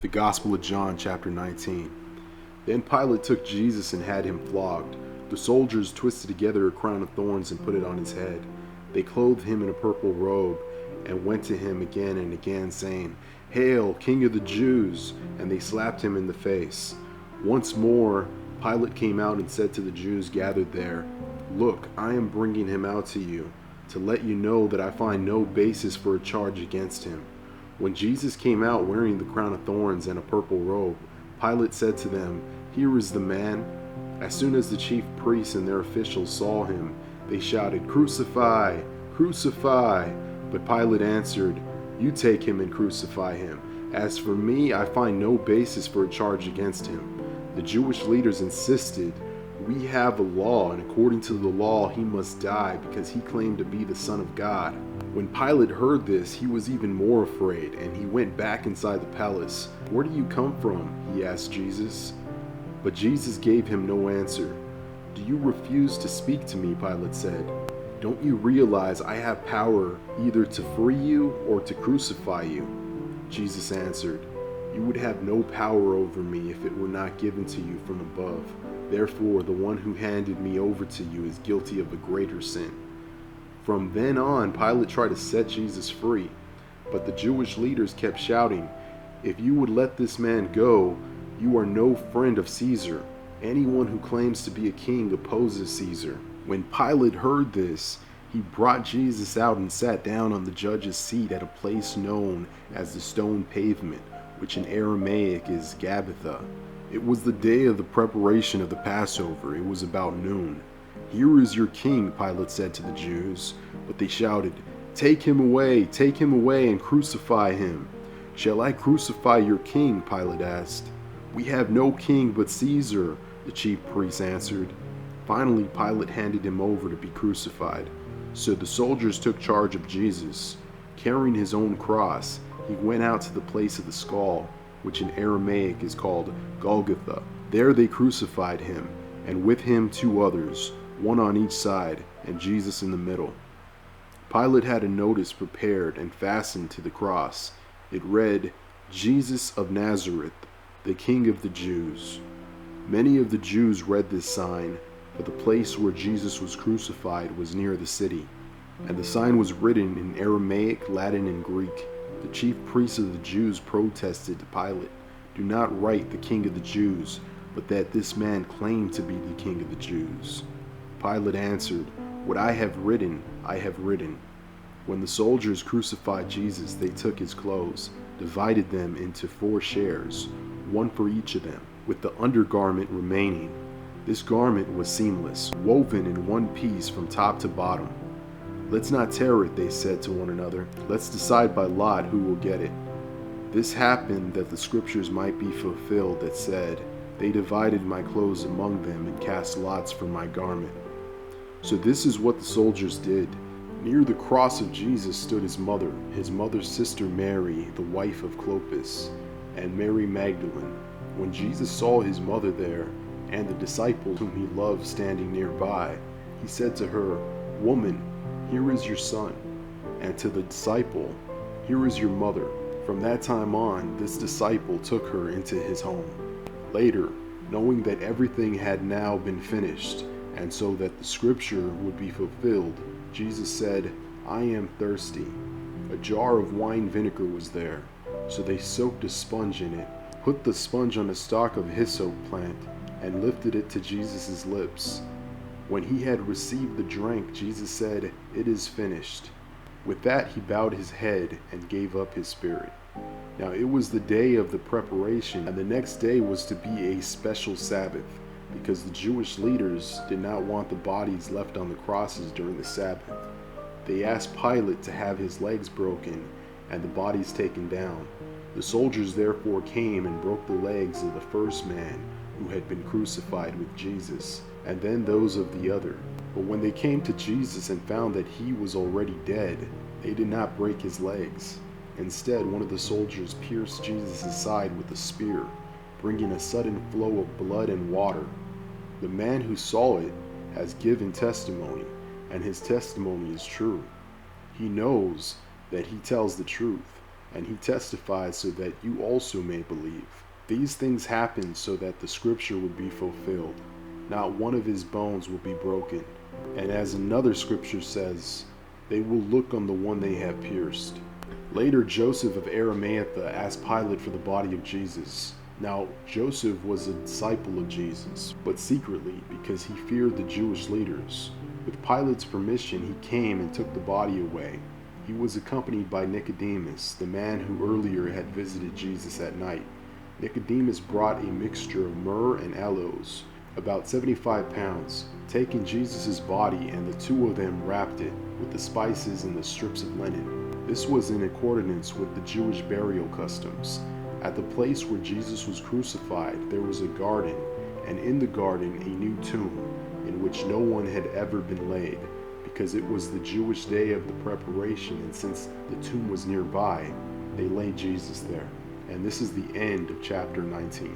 The Gospel of John, chapter 19. Then Pilate took Jesus and had him flogged. The soldiers twisted together a crown of thorns and put it on his head. They clothed him in a purple robe and went to him again and again, saying, "Hail, King of the Jews!" And they slapped him in the face. Once more, Pilate came out and said to the Jews gathered there, "Look, I am bringing him out to you, to let you know that I find no basis for a charge against him." When Jesus came out wearing the crown of thorns and a purple robe, Pilate said to them, "Here is the man." As soon as the chief priests and their officials saw him, they shouted, "Crucify! Crucify!" But Pilate answered, "You take him and crucify him. As for me, I find no basis for a charge against him." The Jewish leaders insisted, "We have a law, and according to the law he must die because he claimed to be the Son of God." When Pilate heard this, he was even more afraid, and he went back inside the palace. "Where do you come from?" he asked Jesus. But Jesus gave him no answer. "Do you refuse to speak to me?" Pilate said. "Don't you realize I have power either to free you or to crucify you?" Jesus answered, "You would have no power over me if it were not given to you from above. Therefore, the one who handed me over to you is guilty of a greater sin." From then on, Pilate tried to set Jesus free, but the Jewish leaders kept shouting, "If you would let this man go, you are no friend of Caesar. Anyone who claims to be a king opposes Caesar." When Pilate heard this, he brought Jesus out and sat down on the judge's seat at a place known as the stone pavement, which in Aramaic is Gabbatha. It was the day of the preparation of the Passover. It was about noon. "Here is your king," Pilate said to the Jews. But they shouted, take him away, and crucify him." "Shall I crucify your king?" Pilate asked. "We have no king but Caesar," the chief priests answered. Finally, Pilate handed him over to be crucified. So the soldiers took charge of Jesus. Carrying his own cross, he went out to the place of the skull, which in Aramaic is called Golgotha. There they crucified him, and with him two others, one on each side, and Jesus in the middle. Pilate had a notice prepared and fastened to the cross. It read, "Jesus of Nazareth, the King of the Jews." Many of the Jews read this sign, for the place where Jesus was crucified was near the city, and the sign was written in Aramaic, Latin, and Greek. The chief priests of the Jews protested to Pilate, "Do not write the King of the Jews, but that this man claimed to be the King of the Jews." Pilate answered, "What I have written, I have written." When the soldiers crucified Jesus, they took his clothes, divided them into 4 shares, one for each of them, with the undergarment remaining. This garment was seamless, woven in one piece from top to bottom. "Let's not tear it," they said to one another. "Let's decide by lot who will get it." This happened that the scriptures might be fulfilled that said, "They divided my clothes among them and cast lots for my garment." So this is what the soldiers did. Near the cross of Jesus stood his mother's sister Mary, the wife of Clopas, and Mary Magdalene. When Jesus saw his mother there, and the disciples whom he loved standing nearby, he said to her, "Woman, here is your son," and to the disciple, "Here is your mother." From that time on, this disciple took her into his home. Later, knowing that everything had now been finished, and so that the scripture would be fulfilled, Jesus said, "I am thirsty." A jar of wine vinegar was there, so they soaked a sponge in it, put the sponge on a stalk of hyssop plant, and lifted it to Jesus' lips. When he had received the drink, Jesus said, "It is finished." With that he bowed his head and gave up his spirit. Now it was the day of the preparation, and the next day was to be a special Sabbath, because the Jewish leaders did not want the bodies left on the crosses during the Sabbath. They asked Pilate to have his legs broken and the bodies taken down. The soldiers therefore came and broke the legs of the first man who had been crucified with Jesus, and then those of the other. But when they came to Jesus and found that he was already dead, they did not break his legs. Instead, one of the soldiers pierced Jesus' side with a spear, bringing a sudden flow of blood and water. The man who saw it has given testimony, and his testimony is true. He knows that he tells the truth, and he testifies so that you also may believe. These things happened so that the scripture would be fulfilled. Not one of his bones will be broken. And as another scripture says, they will look on the one they have pierced. Later, Joseph of Arimathea asked Pilate for the body of Jesus. Now, Joseph was a disciple of Jesus, but secretly because he feared the Jewish leaders. With Pilate's permission, he came and took the body away. He was accompanied by Nicodemus, the man who earlier had visited Jesus at night. Nicodemus brought a mixture of myrrh and aloes, about 75 pounds. Taking Jesus' body, and the two of them wrapped it with the spices and the strips of linen. This was in accordance with the Jewish burial customs. At the place where Jesus was crucified, there was a garden, and in the garden a new tomb, in which no one had ever been laid, because it was the Jewish day of the preparation, and since the tomb was nearby, they laid Jesus there. And this is the end of chapter 19.